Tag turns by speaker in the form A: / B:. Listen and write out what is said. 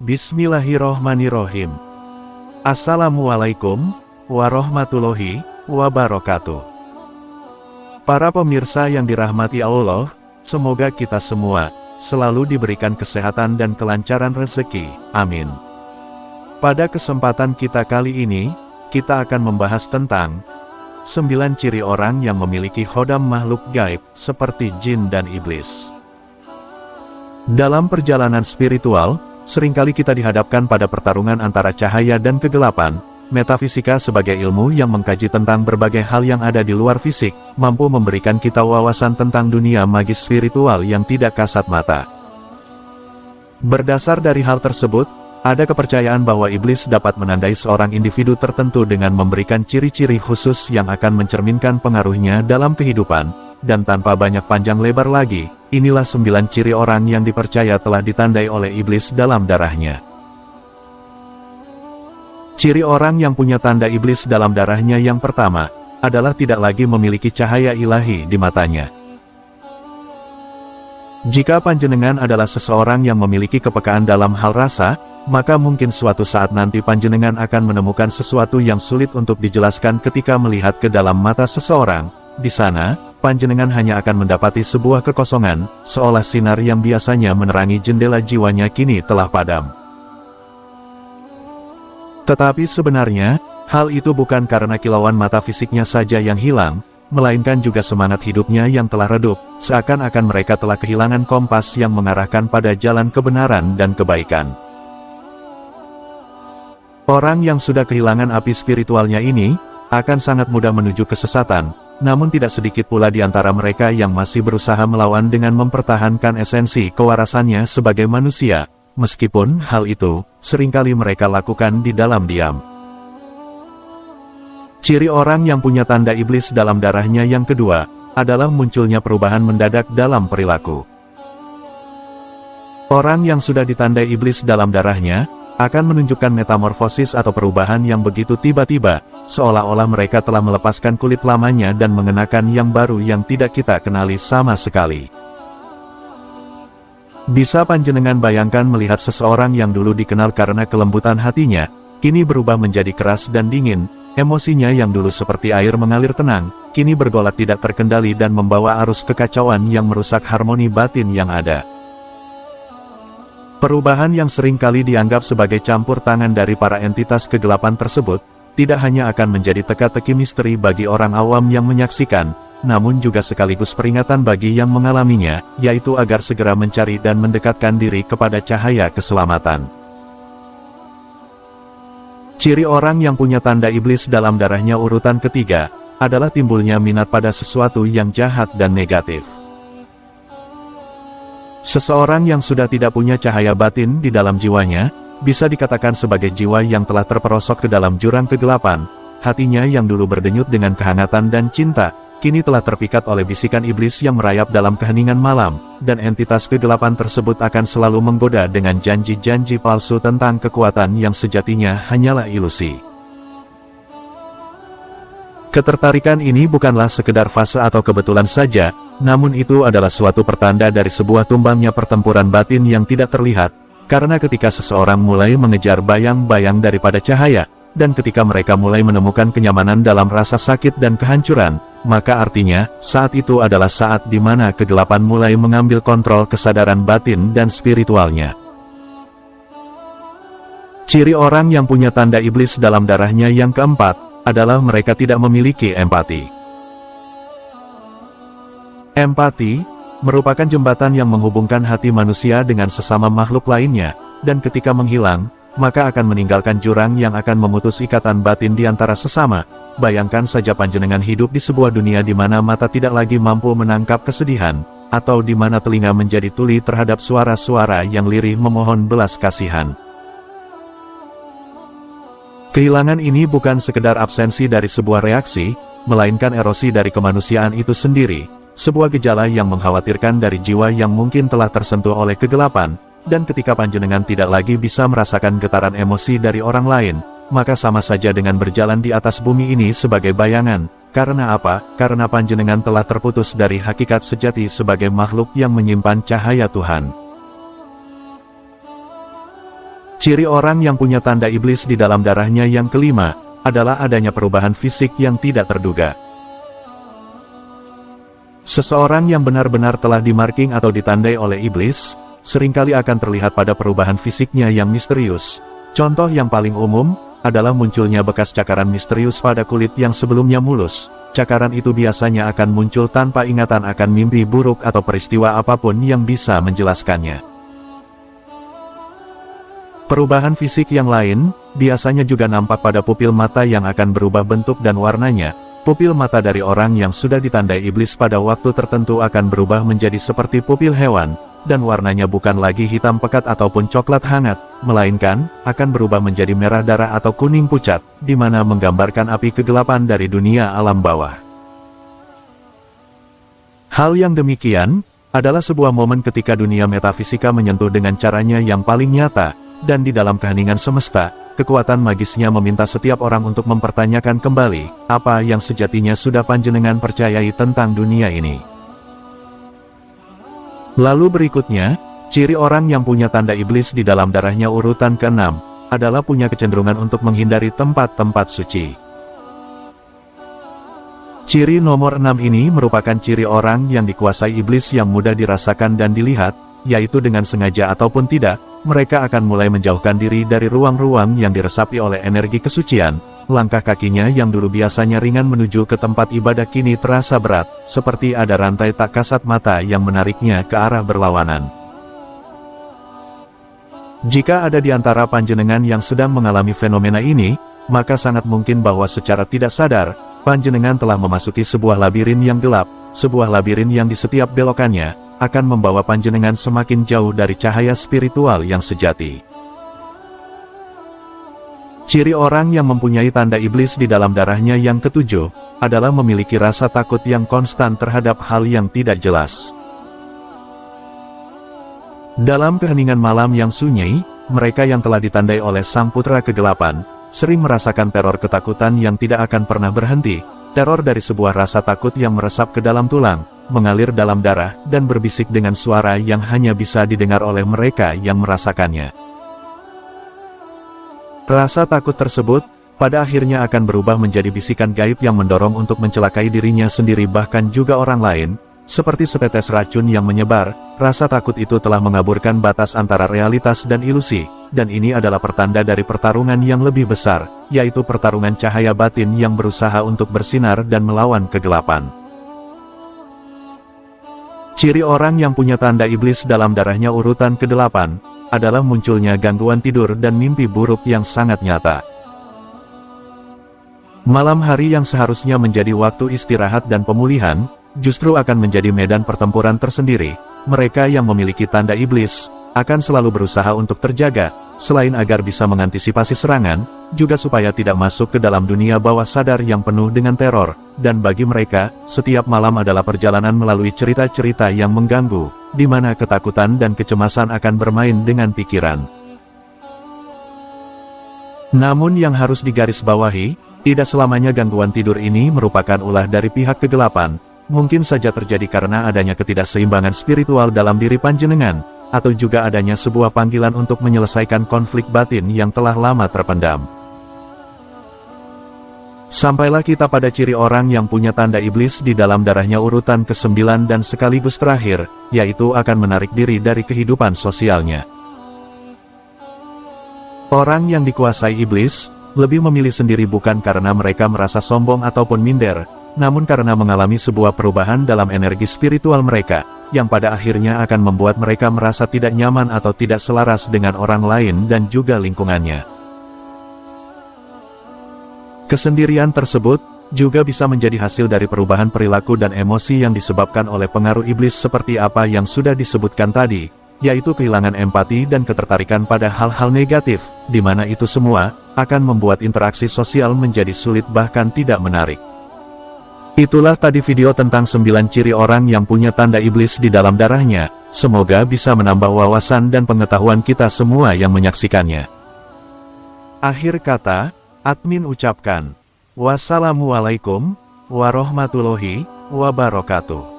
A: Bismillahirrohmanirrohim. Assalamualaikum warahmatullahi wabarakatuh. Para pemirsa yang dirahmati Allah, semoga kita semua selalu diberikan kesehatan dan kelancaran rezeki. Amin. Pada kesempatan kita kali ini, kita akan membahas tentang 9 ciri orang yang memiliki khodam makhluk gaib seperti jin dan iblis. Dalam perjalanan spiritual, seringkali kita dihadapkan pada pertarungan antara cahaya dan kegelapan. Metafisika sebagai ilmu yang mengkaji tentang berbagai hal yang ada di luar fisik, mampu memberikan kita wawasan tentang dunia magis spiritual yang tidak kasat mata. Berdasar dari hal tersebut, ada kepercayaan bahwa iblis dapat menandai seorang individu tertentu dengan memberikan ciri-ciri khusus yang akan mencerminkan pengaruhnya dalam kehidupan, dan tanpa banyak panjang lebar lagi, inilah 9 ciri orang yang dipercaya telah ditandai oleh iblis dalam darahnya. Ciri orang yang punya tanda iblis dalam darahnya yang pertama, adalah tidak lagi memiliki cahaya ilahi di matanya. Jika panjenengan adalah seseorang yang memiliki kepekaan dalam hal rasa, maka mungkin suatu saat nanti panjenengan akan menemukan sesuatu yang sulit untuk dijelaskan ketika melihat ke dalam mata seseorang. Di sana, panjenengan hanya akan mendapati sebuah kekosongan, seolah sinar yang biasanya menerangi jendela jiwanya kini telah padam. Tetapi sebenarnya, hal itu bukan karena kilauan mata fisiknya saja yang hilang, melainkan juga semangat hidupnya yang telah redup, seakan-akan mereka telah kehilangan kompas yang mengarahkan pada jalan kebenaran dan kebaikan. Orang yang sudah kehilangan api spiritualnya ini, akan sangat mudah menuju kesesatan, namun tidak sedikit pula di antara mereka yang masih berusaha melawan dengan mempertahankan esensi kewarasannya sebagai manusia, meskipun hal itu seringkali mereka lakukan di dalam diam. Ciri orang yang punya tanda iblis dalam darahnya yang kedua, adalah munculnya perubahan mendadak dalam perilaku. Orang yang sudah ditandai iblis dalam darahnya, akan menunjukkan metamorfosis atau perubahan yang begitu tiba-tiba, seolah-olah mereka telah melepaskan kulit lamanya dan mengenakan yang baru yang tidak kita kenali sama sekali. Bisa panjenengan bayangkan melihat seseorang yang dulu dikenal karena kelembutan hatinya, kini berubah menjadi keras dan dingin, emosinya yang dulu seperti air mengalir tenang, kini bergolak tidak terkendali dan membawa arus kekacauan yang merusak harmoni batin yang ada. Perubahan yang seringkali dianggap sebagai campur tangan dari para entitas kegelapan tersebut, tidak hanya akan menjadi teka-teki misteri bagi orang awam yang menyaksikan, namun juga sekaligus peringatan bagi yang mengalaminya, yaitu agar segera mencari dan mendekatkan diri kepada cahaya keselamatan. Ciri orang yang punya tanda iblis dalam darahnya urutan ketiga, adalah timbulnya minat pada sesuatu yang jahat dan negatif. Seseorang yang sudah tidak punya cahaya batin di dalam jiwanya, bisa dikatakan sebagai jiwa yang telah terperosok ke dalam jurang kegelapan. Hatinya yang dulu berdenyut dengan kehangatan dan cinta, kini telah terpikat oleh bisikan iblis yang merayap dalam keheningan malam, dan entitas kegelapan tersebut akan selalu menggoda dengan janji-janji palsu tentang kekuatan yang sejatinya hanyalah ilusi. Ketertarikan ini bukanlah sekedar fase atau kebetulan saja, namun itu adalah suatu pertanda dari sebuah tumbangnya pertempuran batin yang tidak terlihat, karena ketika seseorang mulai mengejar bayang-bayang daripada cahaya, dan ketika mereka mulai menemukan kenyamanan dalam rasa sakit dan kehancuran, maka artinya, saat itu adalah saat di mana kegelapan mulai mengambil kontrol kesadaran batin dan spiritualnya. Ciri orang yang punya tanda iblis dalam darahnya yang keempat, adalah mereka tidak memiliki empati. Empati merupakan jembatan yang menghubungkan hati manusia dengan sesama makhluk lainnya, dan ketika menghilang, maka akan meninggalkan jurang yang akan memutus ikatan batin di antara sesama. Bayangkan saja panjenengan hidup di sebuah dunia di mana mata tidak lagi mampu menangkap kesedihan, atau di mana telinga menjadi tuli terhadap suara-suara yang lirih memohon belas kasihan. Kehilangan ini bukan sekedar absensi dari sebuah reaksi, melainkan erosi dari kemanusiaan itu sendiri, sebuah gejala yang mengkhawatirkan dari jiwa yang mungkin telah tersentuh oleh kegelapan, dan ketika panjenengan tidak lagi bisa merasakan getaran emosi dari orang lain, maka sama saja dengan berjalan di atas bumi ini sebagai bayangan. Karena apa? Karena panjenengan telah terputus dari hakikat sejati sebagai makhluk yang menyimpan cahaya Tuhan. Ciri orang yang punya tanda iblis di dalam darahnya yang kelima, adalah adanya perubahan fisik yang tidak terduga. Seseorang yang benar-benar telah dimarking atau ditandai oleh iblis, seringkali akan terlihat pada perubahan fisiknya yang misterius. Contoh yang paling umum, adalah munculnya bekas cakaran misterius pada kulit yang sebelumnya mulus. Cakaran itu biasanya akan muncul tanpa ingatan akan mimpi buruk atau peristiwa apapun yang bisa menjelaskannya. Perubahan fisik yang lain, biasanya juga nampak pada pupil mata yang akan berubah bentuk dan warnanya. Pupil mata dari orang yang sudah ditandai iblis pada waktu tertentu akan berubah menjadi seperti pupil hewan, dan warnanya bukan lagi hitam pekat ataupun coklat hangat, melainkan akan berubah menjadi merah darah atau kuning pucat, di mana menggambarkan api kegelapan dari dunia alam bawah. Hal yang demikian, adalah sebuah momen ketika dunia metafisika menyentuh dengan caranya yang paling nyata, dan di dalam keheningan semesta, kekuatan magisnya meminta setiap orang untuk mempertanyakan kembali, apa yang sejatinya sudah panjenengan percayai tentang dunia ini. Lalu berikutnya, ciri orang yang punya tanda iblis di dalam darahnya urutan ke-6, adalah punya kecenderungan untuk menghindari tempat-tempat suci. Ciri nomor 6 ini merupakan ciri orang yang dikuasai iblis yang mudah dirasakan dan dilihat, yaitu dengan sengaja ataupun tidak, mereka akan mulai menjauhkan diri dari ruang-ruang yang diresapi oleh energi kesucian. Langkah kakinya yang dulu biasanya ringan menuju ke tempat ibadah kini terasa berat, seperti ada rantai tak kasat mata yang menariknya ke arah berlawanan. Jika ada di antara panjenengan yang sedang mengalami fenomena ini, maka sangat mungkin bahwa secara tidak sadar, panjenengan telah memasuki sebuah labirin yang gelap, sebuah labirin yang di setiap belokannya akan membawa panjenengan semakin jauh dari cahaya spiritual yang sejati. Ciri orang yang mempunyai tanda iblis di dalam darahnya yang ketujuh, adalah memiliki rasa takut yang konstan terhadap hal yang tidak jelas. Dalam keheningan malam yang sunyi, mereka yang telah ditandai oleh Sang Putra Kegelapan, sering merasakan teror ketakutan yang tidak akan pernah berhenti, teror dari sebuah rasa takut yang meresap ke dalam tulang, mengalir dalam darah, dan berbisik dengan suara yang hanya bisa didengar oleh mereka yang merasakannya. Rasa takut tersebut, pada akhirnya akan berubah menjadi bisikan gaib yang mendorong untuk mencelakai dirinya sendiri bahkan juga orang lain, seperti setetes racun yang menyebar. Rasa takut itu telah mengaburkan batas antara realitas dan ilusi, dan ini adalah pertanda dari pertarungan yang lebih besar, yaitu pertarungan cahaya batin yang berusaha untuk bersinar dan melawan kegelapan. Ciri orang yang punya tanda iblis dalam darahnya urutan ke-8, adalah munculnya gangguan tidur dan mimpi buruk yang sangat nyata. Malam hari yang seharusnya menjadi waktu istirahat dan pemulihan, justru akan menjadi medan pertempuran tersendiri. Mereka yang memiliki tanda iblis, akan selalu berusaha untuk terjaga, selain agar bisa mengantisipasi serangan, juga supaya tidak masuk ke dalam dunia bawah sadar yang penuh dengan teror, dan bagi mereka, setiap malam adalah perjalanan melalui cerita-cerita yang mengganggu, di mana ketakutan dan kecemasan akan bermain dengan pikiran. Namun yang harus digarisbawahi, tidak selamanya gangguan tidur ini merupakan ulah dari pihak kegelapan, mungkin saja terjadi karena adanya ketidakseimbangan spiritual dalam diri panjenengan, atau juga adanya sebuah panggilan untuk menyelesaikan konflik batin yang telah lama terpendam. Sampailah kita pada ciri orang yang punya tanda iblis di dalam darahnya urutan ke-9 dan sekaligus terakhir, yaitu akan menarik diri dari kehidupan sosialnya. Orang yang dikuasai iblis, lebih memilih sendiri bukan karena mereka merasa sombong ataupun minder, namun karena mengalami sebuah perubahan dalam energi spiritual mereka, yang pada akhirnya akan membuat mereka merasa tidak nyaman atau tidak selaras dengan orang lain dan juga lingkungannya. Kesendirian tersebut juga bisa menjadi hasil dari perubahan perilaku dan emosi yang disebabkan oleh pengaruh iblis seperti apa yang sudah disebutkan tadi, yaitu kehilangan empati dan ketertarikan pada hal-hal negatif, di mana itu semua akan membuat interaksi sosial menjadi sulit bahkan tidak menarik. Itulah tadi video tentang 9 ciri orang yang punya tanda iblis di dalam darahnya, semoga bisa menambah wawasan dan pengetahuan kita semua yang menyaksikannya. Akhir kata, admin ucapkan, wassalamualaikum warahmatullahi wabarakatuh.